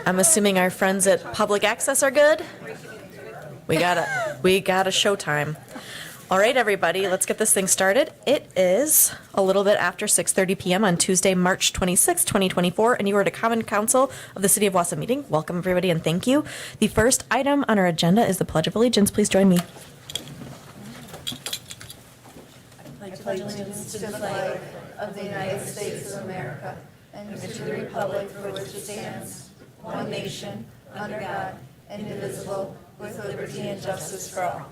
I'm assuming our friends at Public Access are good? We got a showtime. All right, everybody, let's get this thing started. It is a little bit after 6:30 p.m. on Tuesday, March 26, 2024, and you are at a Common Council of the City of Wausau meeting. Welcome, everybody, and thank you. The first item on our agenda is the Pledge of Allegiance. Please join me. I pledge allegiance to the flag of the United States of America and to the republic for which it stands, one nation, under God, indivisible, with liberty and justice for all.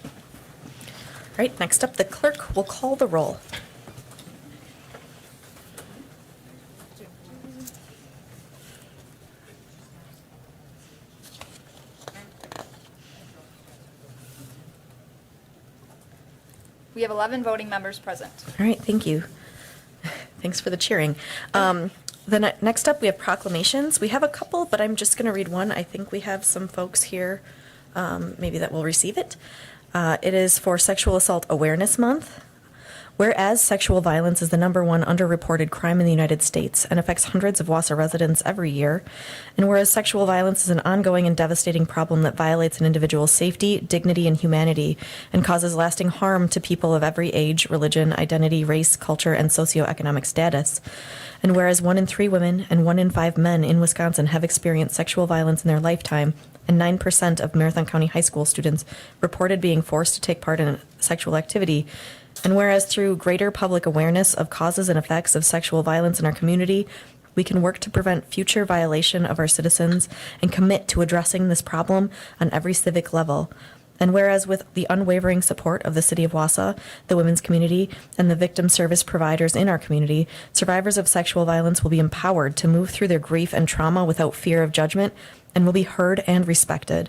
All right, next up, the clerk will call the roll. We have 11 voting members present. All right, thank you. Thanks for the cheering. Next up, we have proclamations. We have a couple, but I'm just going to read one. I think we have some folks here maybe that will receive it. It is for Sexual Assault Awareness Month. Whereas sexual violence is the #1 underreported crime in the United States and affects hundreds of Wausau residents every year, and whereas sexual violence is an ongoing and devastating problem that violates an individual's safety, dignity, and humanity, and causes lasting harm to people of every age, religion, identity, race, culture, and socioeconomic status, and whereas 1 in 3 women and 1 in 5 men in Wisconsin have experienced sexual violence in their lifetime, and 9% of Marathon County high school students reported being forced to take part in sexual activity, and whereas through greater public awareness of causes and effects of sexual violence in our community, we can work to prevent future violation of our citizens and commit to addressing this problem on every civic level. And whereas with the unwavering support of the City of Wausau, the women's community, and the victim service providers in our community, survivors of sexual violence will be empowered to move through their grief and trauma without fear of judgment and will be heard and respected.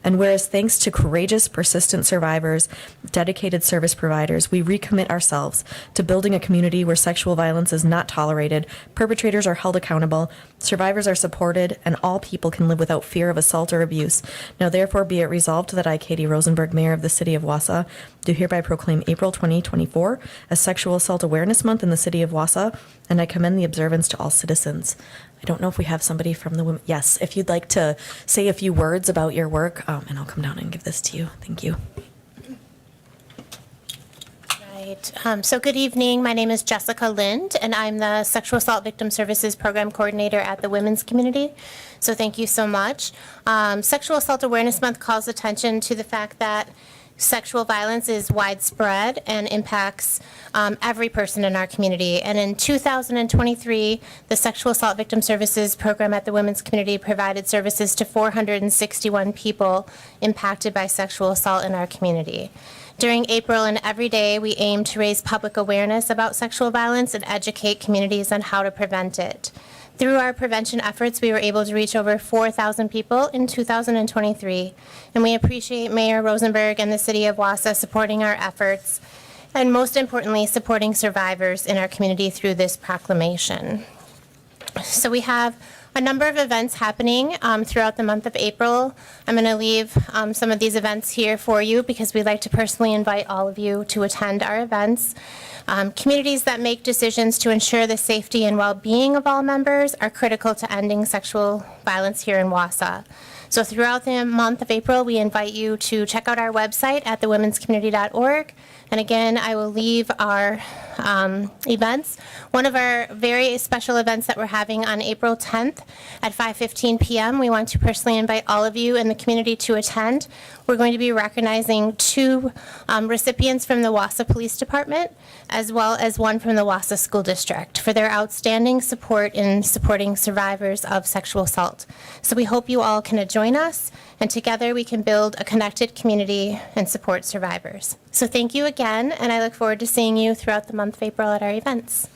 And whereas thanks to courageous, persistent survivors, dedicated service providers, we recommit ourselves to building a community where sexual violence is not tolerated, perpetrators are held accountable, survivors are supported, and all people can live without fear of assault or abuse. Now therefore be it resolved that I, Katie Rosenberg, Mayor of the City of Wausau, do hereby proclaim April 2024 as Sexual Assault Awareness Month in the City of Wausau, and I commend the observance to all citizens. I don't know if we have somebody from the women. Yes, if you'd like to say a few words about your work, and I'll come down and give this to you. Thank you. Right. So good evening. My name is Jessica Lind, and I'm the Sexual Assault Victim Services Program Coordinator at the Women's Community. So thank you so much. Sexual Assault Awareness Month calls attention to the fact that sexual violence is widespread and impacts every person in our community. And in 2023, the Sexual Assault Victim Services Program at the Women's Community provided services to 461 people impacted by sexual assault in our community. During April and every day, we aim to raise public awareness about sexual violence and educate communities on how to prevent it. Through our prevention efforts, we were able to reach over 4,000 people in 2023, and we appreciate Mayor Rosenberg and the City of Wausau supporting our efforts, and most importantly, supporting survivors in our community through this proclamation. So we have a number of events happening throughout the month of April. I'm going to leave some of these events here for you because we'd like to personally invite all of you to attend our events. Communities that make decisions to ensure the safety and well-being of all members are critical to ending sexual violence here in Wausau. So throughout the month of April, we invite you to check out our website at thewomenscommunity.org. And again, I will leave our events. One of our very special events that we're having on April 10th at 5:15 p.m. We want to personally invite all of you in the community to attend. We're going to be recognizing 2 recipients from the Wausau Police Department, as well as 1 from the Wausau School District for their outstanding support in supporting survivors of sexual assault. So we hope you all can join us, and together we can build a connected community and support survivors. So thank you again, and I look forward to seeing you throughout the month of April at our events.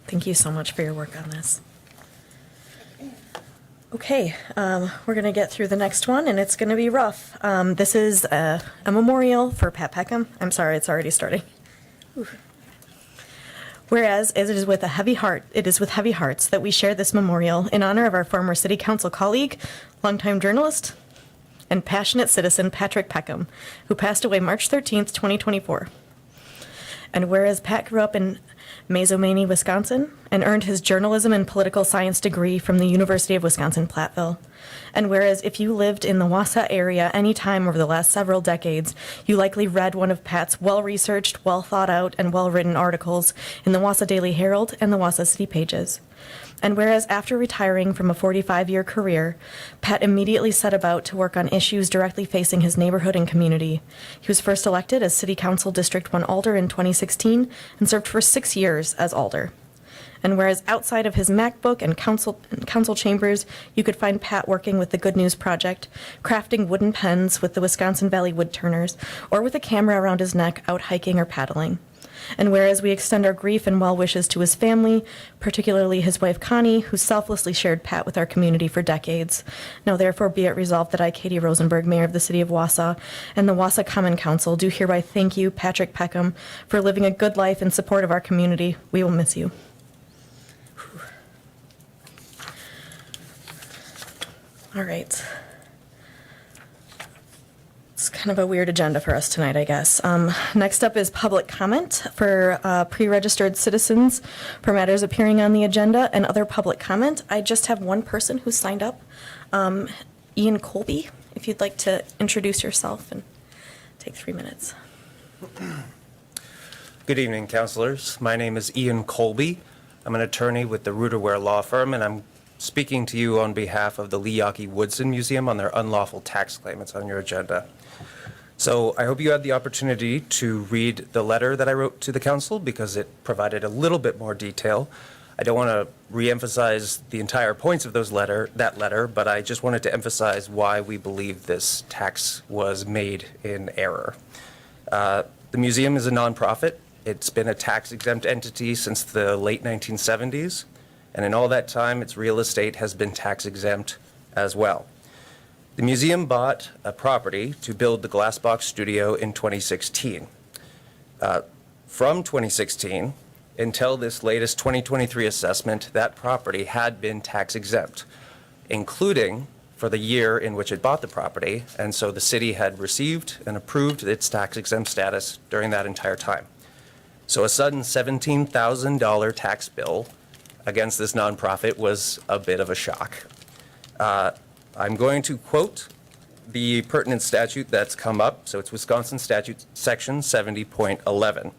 Thank you so much for your work on this. Okay, we're going to get through the next one, and it's going to be rough. This is a memorial for Pat Peckham. I'm sorry, it's already starting. Oof. Whereas it is with heavy hearts that we share this memorial in honor of our former City Council colleague, longtime journalist, and passionate citizen Patrick Peckham, who passed away March 13th, 2024. And whereas Pat grew up in Mazomanie, Wisconsin, and earned his journalism and political science degree from the University of Wisconsin-Platteville. And whereas if you lived in the Wausau area any time over the last several decades, you likely read one of Pat's well-researched, well-thought-out, and well-written articles in the Wausau Daily Herald and the Wausau City Pages. And whereas after retiring from a 45-year career, Pat immediately set about to work on issues directly facing his neighborhood and community. He was first elected as City Council District 1 Alder in 2016 and served for 6 years as Alder. And whereas outside of his MacBook and council chambers, you could find Pat working with the Good News Project, crafting wooden pens with the Wisconsin Valley Woodturners, or with a camera around his neck out hiking or paddling. And whereas we extend our grief and well wishes to his family, particularly his wife Connie, who selflessly shared Pat with our community for decades. Now therefore be it resolved that I, Katie Rosenberg, Mayor of the City of Wausau, and the Wausau Common Council do hereby thank you, Patrick Peckham, for living a good life in support of our community. We will miss you. All right. It's kind of a weird agenda for us tonight, I guess. Next up is public comment for pre-registered citizens for matters appearing on the agenda and other public comment. I just have one person who signed up, Ian Colby, if you'd like to introduce yourself and take 3 minutes. Good evening, councilors. My name is Ian Colby. I'm an attorney with the Ruderware Law Firm, and I'm speaking to you on behalf of the Lee Yawkey Woodson Museum on their unlawful tax claim. It's on your agenda. So I hope you had the opportunity to read the letter that I wrote to the council because it provided a little bit more detail. I don't want to reemphasize the entire points of that letter, but I just wanted to emphasize why we believe this tax was made in error. The museum is a nonprofit. It's been a tax-exempt entity since the late 1970s, and in all that time, its real estate has been tax-exempt as well. The museum bought a property to build the Glassbox Studio in 2016. From 2016 until this latest 2023 assessment, that property had been tax-exempt, including for the year in which it bought the property, and so the city had received and approved its tax-exempt status during that entire time. So a sudden $17,000 tax bill against this nonprofit was a bit of a shock. I'm going to quote the pertinent statute that's come up. So it's Wisconsin Statute Section 70.11.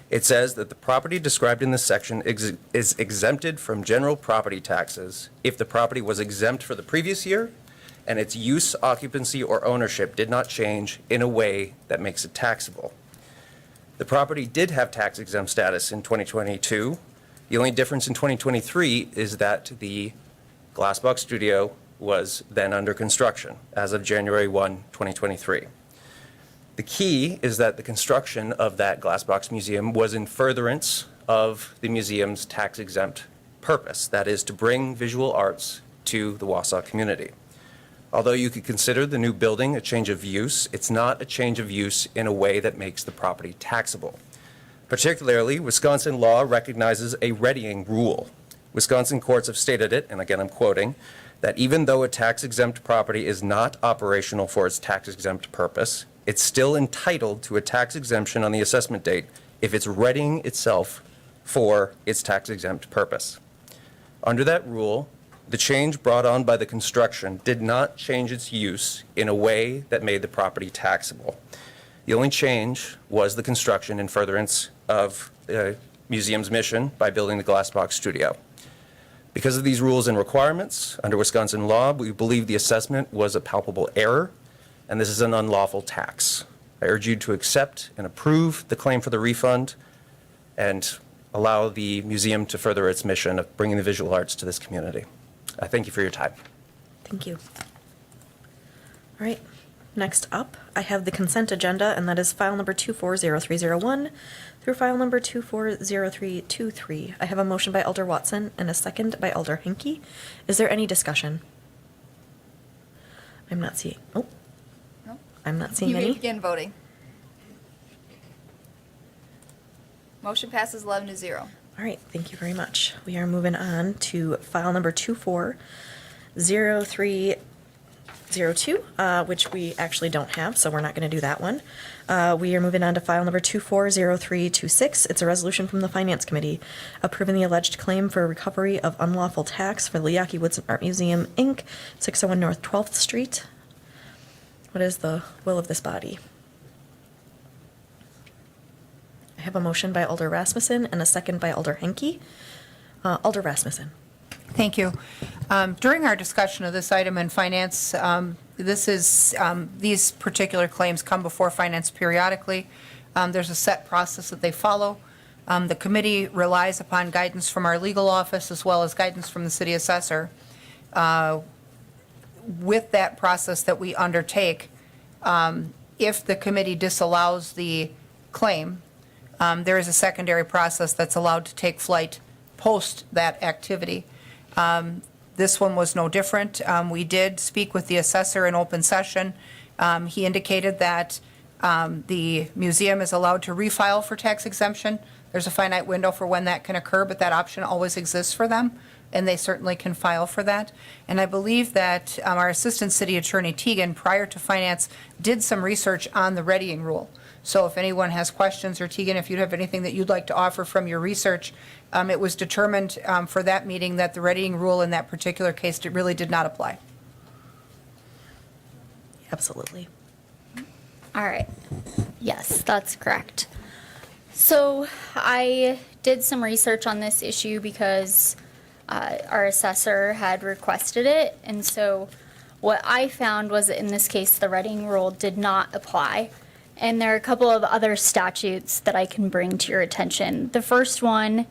It says that the property described in this section is exempted from general property taxes if the property was exempt for the previous year and its use, occupancy, or ownership did not change in a way that makes it taxable. The property did have tax exempt status in 2022. The only difference in 2023 is that the Glassbox Studio was then under construction as of January 1, 2023. The key is that the construction of that Glassbox Museum was in furtherance of the museum's tax-exempt purpose, that is to bring visual arts to the Wausau community. Although you could consider the new building a change of use, it's not a change of use in a way that makes the property taxable. Particularly, Wisconsin law recognizes a readying rule. Wisconsin courts have stated it, and again I'm quoting, that even though a tax-exempt property is not operational for its tax-exempt purpose, it's still entitled to a tax exemption on the assessment date if it's readying itself for its tax-exempt purpose. Under that rule, the change brought on by the construction did not change its use in a way that made the property taxable. The only change was the construction in furtherance of the museum's mission by building the Glassbox Studio. Because of these rules and requirements, under Wisconsin law, we believe the assessment was a palpable error, and this is an unlawful tax. I urge you to accept and approve the claim for the refund and allow the museum to further its mission of bringing the visual arts to this community. I thank you for your time. Thank you. All right. Next up, I have the consent agenda, and that is file number 240301 through file number 240323. I have a motion by Alder Watson and a second by Alder Henke. Is there any discussion? I'm not seeing, No? I'm not seeing You may any. begin voting. Motion passes 11-0. All right, thank you very much. We are moving on to file number 2403. 2402, which we actually don't have, so we're not going to do that one. We are moving on to file number 240326. It's a resolution from the Finance Committee approving the alleged claim for recovery of unlawful tax for the Leocal Woodson Art Museum, Inc., 601 North 12th Street. What is the will of this body? I have a motion by Alder Rasmussen and a second by Alder Henke. Alder Rasmussen. Thank you. During our discussion of this item in Finance, these particular claims come before Finance periodically. There's a set process that they follow. The committee relies upon guidance from our legal office as well as guidance from the city assessor. With that process that we undertake, if the committee disallows the claim, there is a secondary process that's allowed to take flight post that activity. This one was no different. We did speak with the assessor in open session. He indicated that the museum is allowed to refile for tax exemption. There's a finite window for when that can occur, but that option always exists for them, and they certainly can file for that. And I believe that our Assistant City Attorney Teagan, prior to Finance, did some research on the readying rule. So if anyone has questions, or Teagan, if you have anything that you'd like to offer from your research, it was determined for that meeting that the readying rule in that particular case really did not apply. Absolutely. All right. Yes, that's correct. So I did some research on this issue because our assessor had requested it. And so what I found was that in this case, the readying rule did not apply. And there are a couple of other statutes that I can bring to your attention. The first one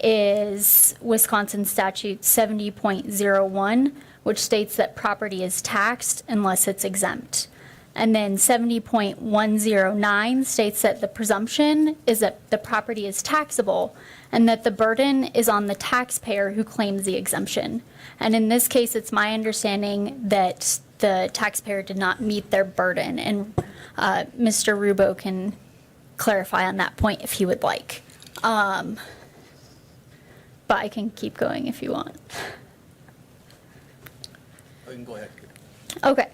is Wisconsin Statute 70.01, which states that property is taxed unless it's exempt. And then 70.109 states that the presumption is that the property is taxable and that the burden is on the taxpayer who claims the exemption. And in this case, it's my understanding that the taxpayer did not meet their burden. And Mr. Rubo can clarify on that point if he would like. But I can keep going if you want. You can go ahead. Okay.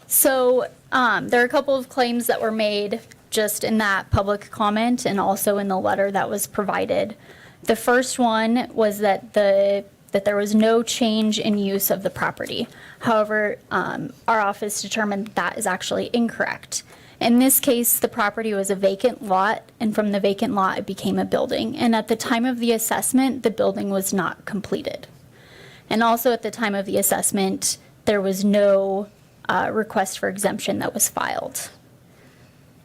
So there are a couple of claims that were made just in that public comment and also in the letter that was provided. The first one was that there was no change in use of the property. However, our office determined that is actually incorrect. In this case, the property was a vacant lot, and from the vacant lot, it became a building. And at the time of the assessment, the building was not completed. And also at the time of the assessment, there was no request for exemption that was filed.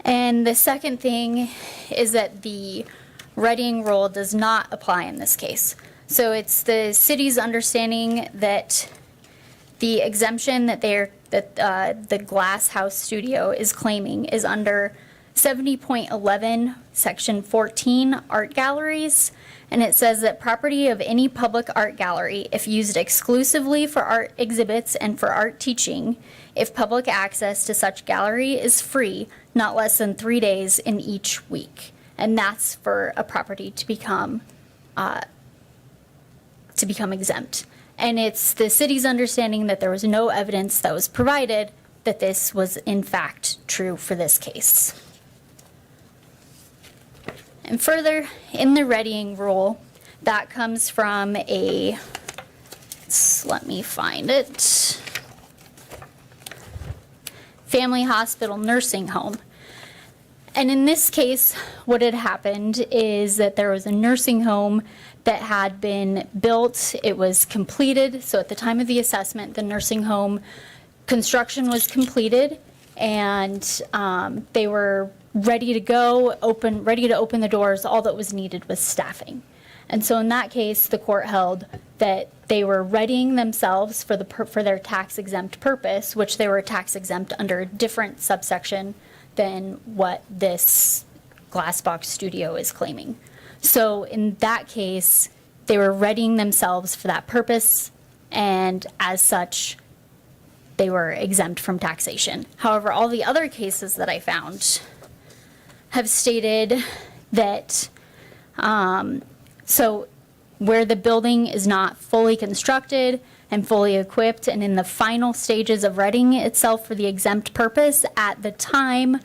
And the second thing is that the readying rule does not apply in this case. So it's the city's understanding that the exemption that the Glass House Studio is claiming is under 70.11, Section 14, art galleries. And it says that property of any public art gallery, if used exclusively for art exhibits and for art teaching, if public access to such gallery is free, not less than 3 days in each week. And that's for a property to become exempt. And it's the city's understanding that there was no evidence that was provided that this was in fact true for this case. And further, in the readying rule, that comes from let me find it, family hospital nursing home. And in this case, what had happened is that there was a nursing home that had been built. It was completed. So at the time of the assessment, the nursing home construction was completed, and they were ready to go, ready to open the doors. All that was needed was staffing. And so in that case, the court held that they were readying themselves for their tax exempt purpose, which they were tax exempt under a different subsection than what this Glass Box Studio is claiming. So in that case, they were readying themselves for that purpose, and as such, they were exempt from taxation. However, all the other cases that I found have stated that, so where the building is not fully constructed, and fully equipped and in the final stages of readying itself for the exempt purpose at the time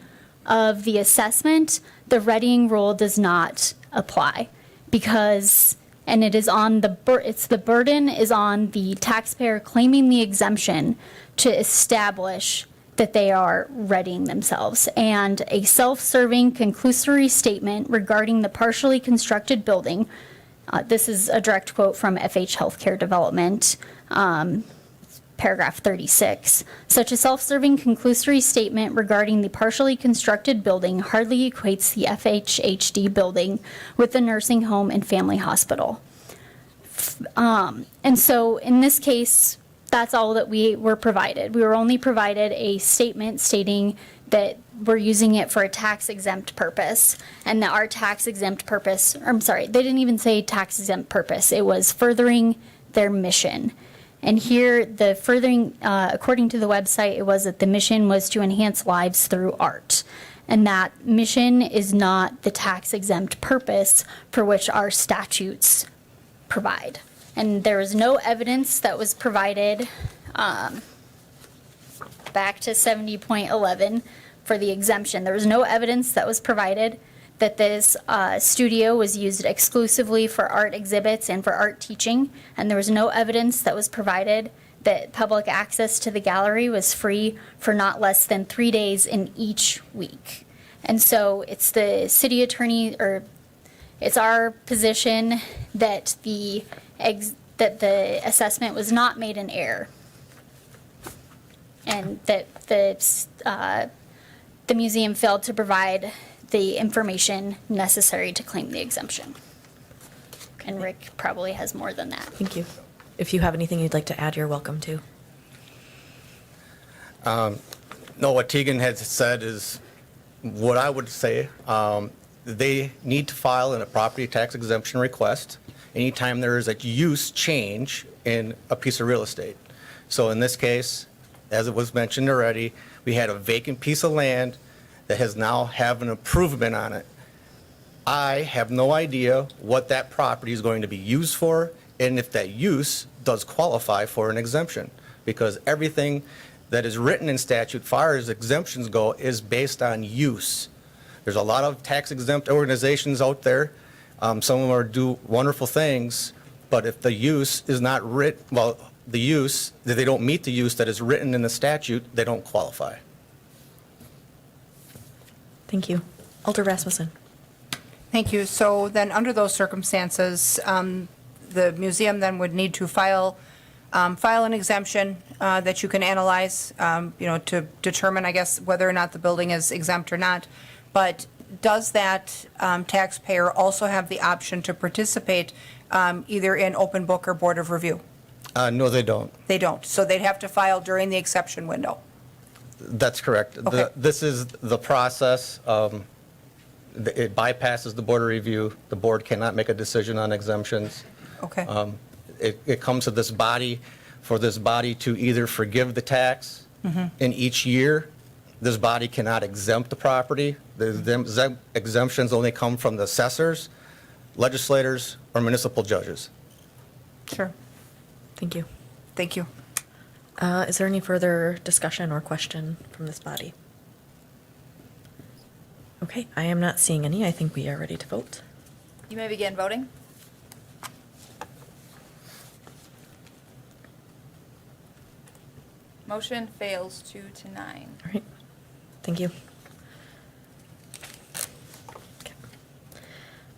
of the assessment, the readying rule does not apply because, and it is on the burden is on the taxpayer claiming the exemption to establish that they are readying themselves. And a self-serving conclusory statement regarding the partially constructed building, this is a direct quote from FH Healthcare Development, paragraph 36. Such a self-serving conclusory statement regarding the partially constructed building hardly equates the FHHD building with the nursing home and family hospital. And so in this case, that's all that we were provided. We were only provided a statement stating that we're using it for a tax exempt purpose and that our tax exempt purpose, I'm sorry, they didn't even say tax exempt purpose. It was furthering their mission. And here, the furthering, according to the website, it was that the mission was to enhance lives through art. And that mission is not the tax exempt purpose for which our statutes provide. And there was no evidence that was provided back to 70.11 for the exemption. There was no evidence that was provided that this studio was used exclusively for art exhibits and for art teaching, and there was no evidence that was provided that public access to the gallery was free for not less than 3 days in each week. And so it's the city attorney, or it's our position that the assessment was not made in error, and that the museum failed to provide the information necessary to claim the exemption. And Rick probably has more than that. Thank you. If you have anything you'd like to add, you're welcome to. No, what Tegan had said is what I would say. They need to file a property tax exemption request anytime there is a use change in a piece of real estate. So in this case, as it was mentioned already, we had a vacant piece of land that has now have an improvement on it. I have no idea what that property is going to be used for and if that use does qualify for an exemption, because everything that is written in statute, far as exemptions go, is based on use. There's a lot of tax exempt organizations out there. Some of them do wonderful things, but if the use is not written, well, the use, that they don't meet the use that is written in the statute, they don't qualify. Thank you. Alder Rasmussen. Thank you. So then, under those circumstances, the museum then would need to file an exemption that you can analyze, to determine, I guess, whether or not the building is exempt or not. But does that taxpayer also have the option to participate either in open book or board of review? No, they don't. They don't. So they'd have to file during the exception window. That's correct. Okay. This is the process. It bypasses the board of review. The board cannot make a decision on exemptions. Okay. It comes to this body, for this body to either forgive the tax in each year. This body cannot exempt the property. The exemptions only come from the assessors, legislators, or municipal judges. Sure. Thank you. Thank you. Is there any further discussion or question from this body? Okay, I am not seeing any. I think we are ready to vote. You may begin voting. Motion fails 2-9. All right, thank you.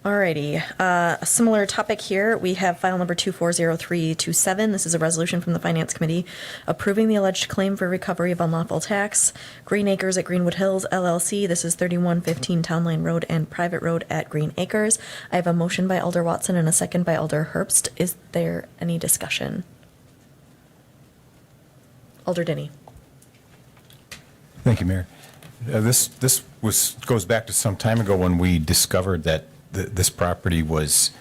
Alrighty, a similar topic here. We have file number 240327. This is a resolution from the Finance Committee approving the alleged claim for recovery of unlawful tax. Green Acres at Greenwood Hills LLC. This is 3115 Town Line Road and private road at Green Acres. I have a motion by Alder Watson and a second by Alder Herbst. Is there any discussion? Alder Denny. Thank you, Mayor. This goes back to some time ago when we discovered that this property was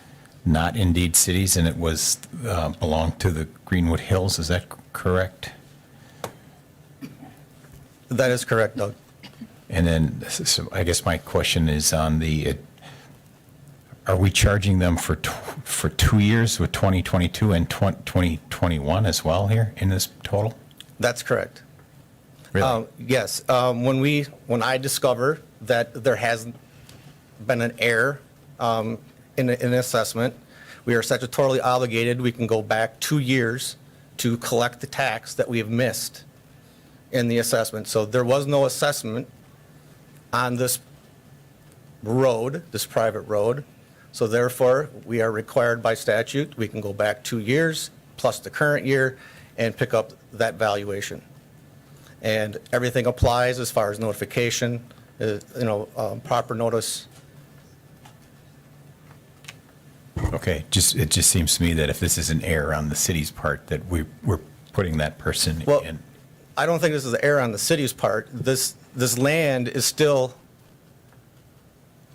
not indeed cities and it was belonged to the Greenwood Hills. Is that correct? That is correct, Doug. And then, so I guess my question is on the are we charging them for 2 years with 2022 and 2021 as well here in this total? That's correct. Really? Yes, when I discover that there has been an error in an assessment, we are statutorily obligated, we can go back 2 years to collect the tax that we have missed in the assessment. So there was no assessment on this road, this private road. So therefore, we are required by statute, we can go back 2 years plus the current year and pick up that valuation. And everything applies as far as notification, proper notice. Okay, it just seems to me that if this is an error on the city's part, that we're putting that person Well, in. I don't think this is an error on the city's part. This land is still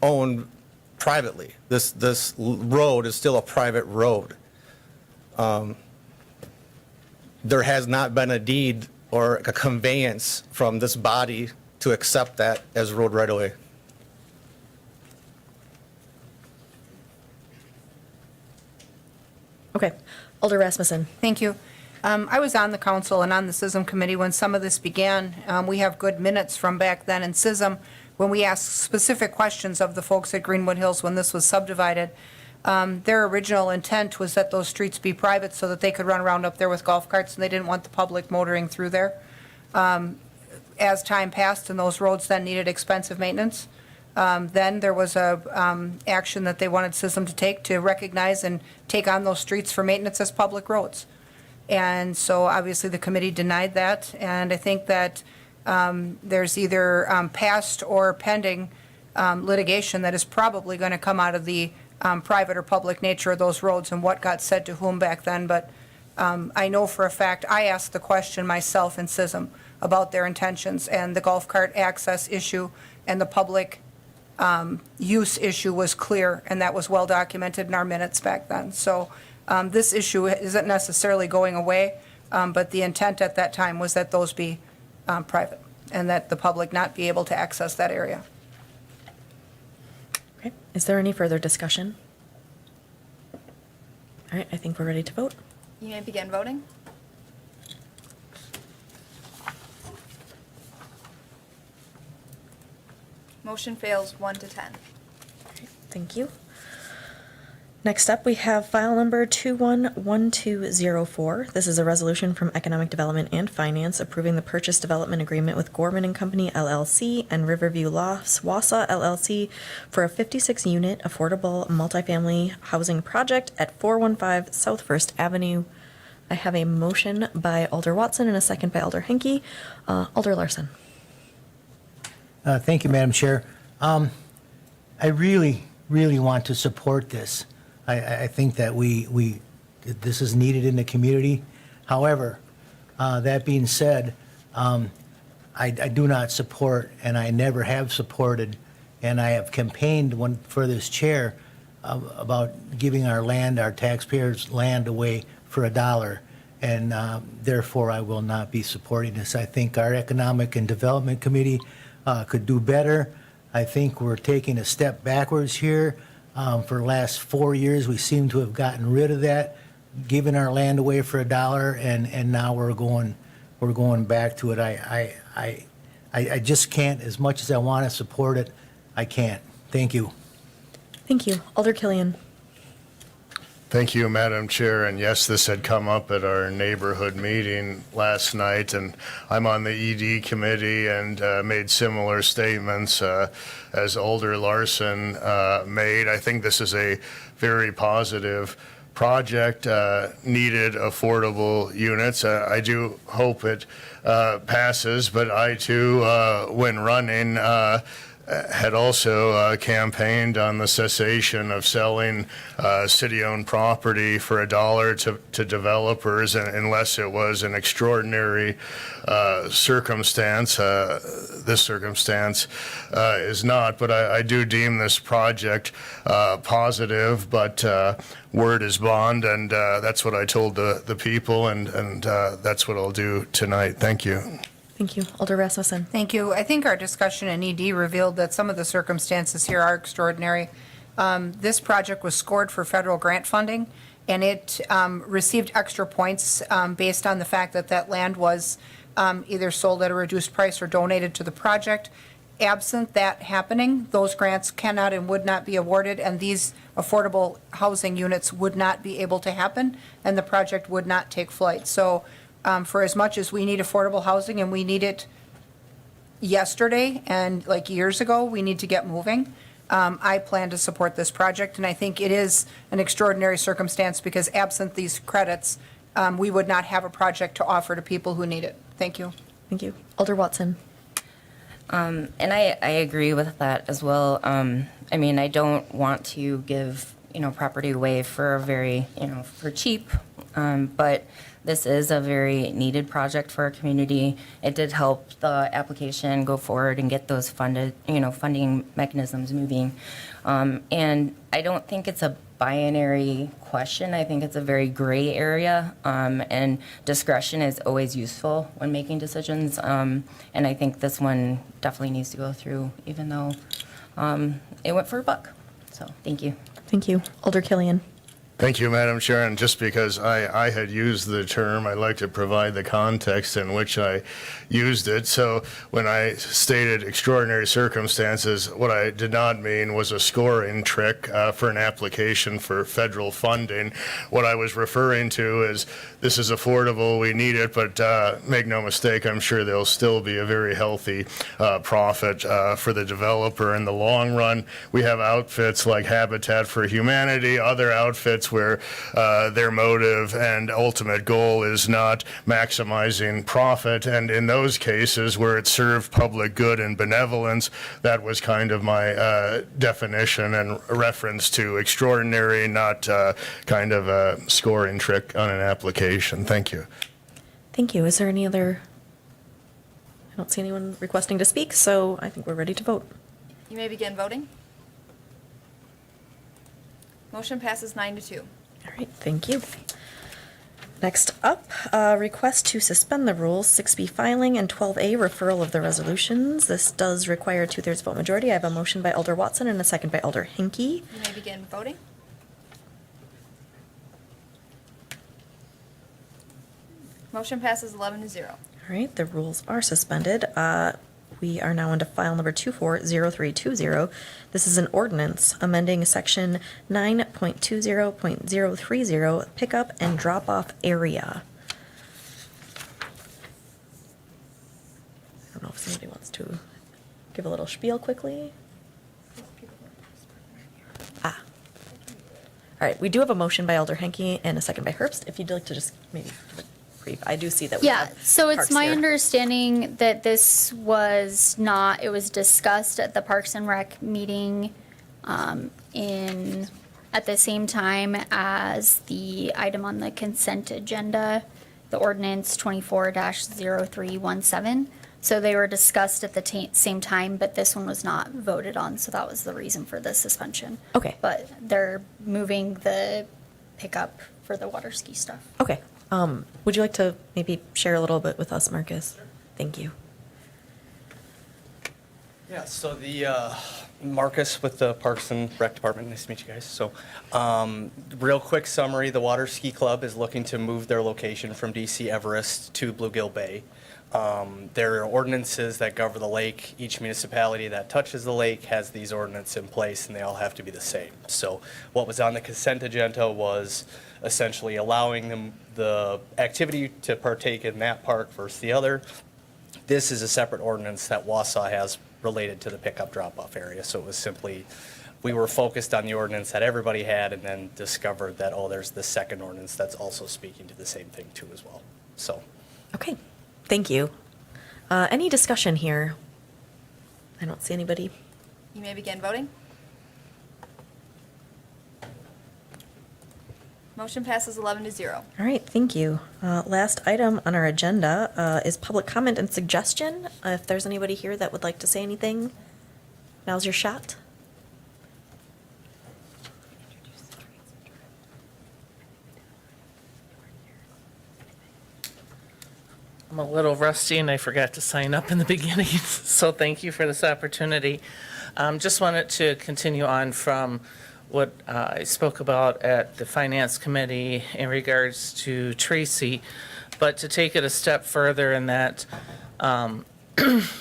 owned privately. This road is still a private road. There has not been a deed or a conveyance from this body to accept that as road right-of-way. Okay. Alder Rasmussen. Thank you. I was on the council and on the SISM committee when some of this began. We have good minutes from back then in SISM when we asked specific questions of the folks at Greenwood Hills when this was subdivided. Their original intent was that those streets be private so that they could run around up there with golf carts, and they didn't want the public motoring through there. As time passed and those roads then needed expensive maintenance, then there was a action that they wanted SISM to take to recognize and take on those streets for maintenance as public roads. And so obviously the committee denied that, and I think that there's either past or pending litigation that is probably going to come out of the private or public nature of those roads and what got said to whom back then. But I know for a fact, I asked the question myself in SISM about their intentions, and the golf cart access issue and the public use issue was clear, and that was well documented in our minutes back then. So this issue isn't necessarily going away, but the intent at that time was that those be private and that the public not be able to access that area. Okay. Is there any further discussion? All right, I think we're ready to vote. You may begin voting. Motion fails 1 to 10. Thank you. Next up, we have file number 211204. This is a resolution from Economic Development and Finance approving the purchase development agreement with Gorman and Company LLC and Riverview Wausau LLC for a 56-unit affordable multifamily housing project at 415 South First Avenue. I have a motion by Alder Watson and a second by Alder Henke. Alder Larson. Thank you, Madam Chair. I really want to support this. I think that this is needed in the community. However, that being said, I do not support, and I never have supported, and I have campaigned for this chair about giving our land, our taxpayers' land away for $1, and therefore I will not be supporting this. I think our Economic and Development Committee could do better. I think we're taking a step backwards here. For the last 4 years, we seem to have gotten rid of that, giving our land away for $1, and now we're going back to it. I just can't, as much as I want to support it, I can't. Thank you. Thank you. Alder Killian. Thank you, Madam Chair. And yes, this had come up at our neighborhood meeting last night, and I'm on the ED committee and made similar statements as Alder Larson made. I think this is a very positive project, needed affordable units. I do hope it passes, but I too, when running, had also campaigned on the cessation of selling city-owned property for $1 to developers unless it was an extraordinary circumstance. This circumstance is not, but I do deem this project positive, but word is bond, and that's what I told the people, and that's what I'll do tonight. Thank you. Thank you. Alder Rasmussen. Thank you. I think our discussion in ED revealed that some of the circumstances here are extraordinary, This project was scored for federal grant funding, and it received extra points based on the fact that that land was either sold at a reduced price or donated to the project. Absent that happening, those grants cannot and would not be awarded, and these affordable housing units would not be able to happen, and the project would not take flight. So for as much as we need affordable housing, and we need it yesterday and like years ago, we need to get moving. I plan to support this project, and I think it is an extraordinary circumstance because absent these credits, we would not have a project to offer to people who need it. Thank you. Thank you. Alder Watson. And I agree with that as well. I mean, I don't want to give, property away for for cheap. But this is a very needed project for our community. It did help the application go forward and get those funding mechanisms moving. And I don't think it's a binary question. I think it's a very gray area, and discretion is always useful when making decisions. And I think this one definitely needs to go through, even though it went for $1. So thank you. Thank you. Alder Killian. Thank you, Madam Chair. And just because I had used the term, I'd like to provide the context in which I used it. So when I stated extraordinary circumstances, what I did not mean was a scoring trick for an application for federal funding. What I was referring to is this is affordable, we need it, but make no mistake, I'm sure there'll still be a very healthy profit for the developer in the long run. We have outfits like Habitat for Humanity, other outfits where their motive and ultimate goal is not maximizing profit. And in those cases where it served public good and benevolence, that was kind of my definition and reference to extraordinary, not kind of a scoring trick on an application. Thank you. Thank you. Is there any other? I don't see anyone requesting to speak, so I think we're ready to vote. You may begin voting. Motion passes 9-2. All right, thank you. Next up, request to suspend the rules, 6B filing and 12A referral of the resolutions. This does require a 2/3 vote majority. I have a motion by Alder Watson and a second by Alder Hinkie. You may begin voting. Motion passes 11-0. All right, the rules are suspended. We are now into file number 240320. This is an ordinance amending section 9.20.030, pickup and drop-off area. I don't know if somebody wants to give a little spiel quickly. All right, we do have a motion by Alder Henke and a second by Herbst. If you'd like to just maybe give a brief, I do see that we Yeah, have so it's Parks my here. understanding that this was not, it was discussed at the Parks and Rec meeting at the same time as the item on the consent agenda, the ordinance 24-0317. So they were discussed at the same time, but this one was not voted on, so that was the reason for the suspension. Okay. But they're moving the pickup for the water ski stuff. Okay. Would you like to maybe share a little bit with us, Marcus? Thank you. Yeah, so the Marcus with the Parks and Rec Department. Nice to meet you guys. So, real quick summary: the Water Ski Club is looking to move their location from DC Everest to Bluegill Bay. There are ordinances that govern the lake. Each municipality that touches the lake has these ordinances in place, and they all have to be the same. So, what was on the consent agenda was essentially allowing them the activity to partake in that park versus the other. This is a separate ordinance that Wausau has related to the pickup drop-off area. So it was simply, we were focused on the ordinance that everybody had and then discovered that, oh, there's the second ordinance that's also speaking to the same thing too as well. So. Okay. Thank you. Any discussion here? I don't see anybody. You may begin voting. Motion passes 11-0. All right, thank you. Last item on our agenda is public comment and suggestion. If there's anybody here that would like to say anything, now's your shot. I'm a little rusty and I forgot to sign up in the beginning, so thank you for this opportunity. Just wanted to continue on from what I spoke about at the Finance Committee in regards to Tracy, but to take it a step further in that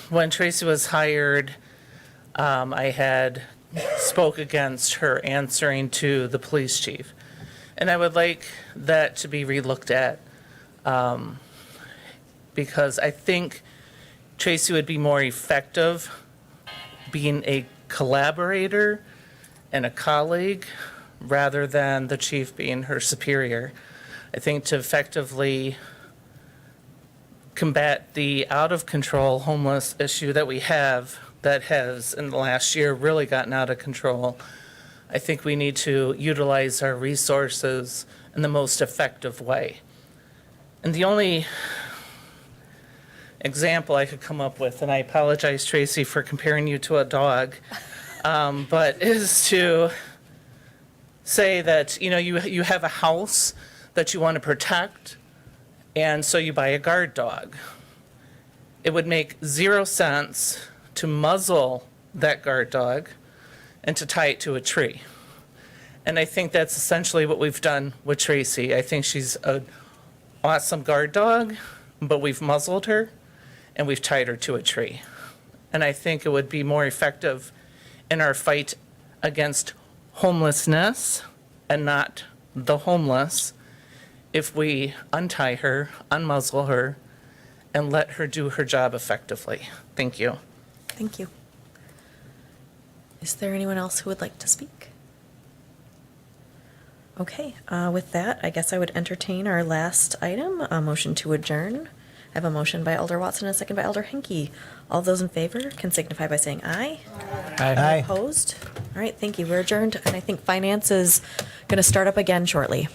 when Tracy was hired, I had spoke against her answering to the police chief. And I would like that to be relooked at because I think Tracy would be more effective being a collaborator and a colleague rather than the chief being her superior. I think to effectively combat the out-of-control homeless issue that we have that has in the last year really gotten out of control, I think we need to utilize our resources in the most effective way. And the only example I could come up with, and I apologize, Tracy, for comparing you to a dog, but is to say that, you have a house that you want to protect, and so you buy a guard dog. It would make 0 sense to muzzle that guard dog and to tie it to a tree. And I think that's essentially what we've done with Tracy. I think she's an awesome guard dog, but we've muzzled her and we've tied her to a tree. And I think it would be more effective in our fight against homelessness and not the homeless if we untie her, unmuzzle her, and let her do her job effectively. Thank you. Thank you. Is there anyone else who would like to speak? Okay, with that, I guess I would entertain our last item, a motion to adjourn. I have a motion by Elder Watson and a second by Elder Henke. All those in favor can signify by saying aye. Aye. Opposed? All right, thank you. We're adjourned, and I think finance is going to start up again shortly.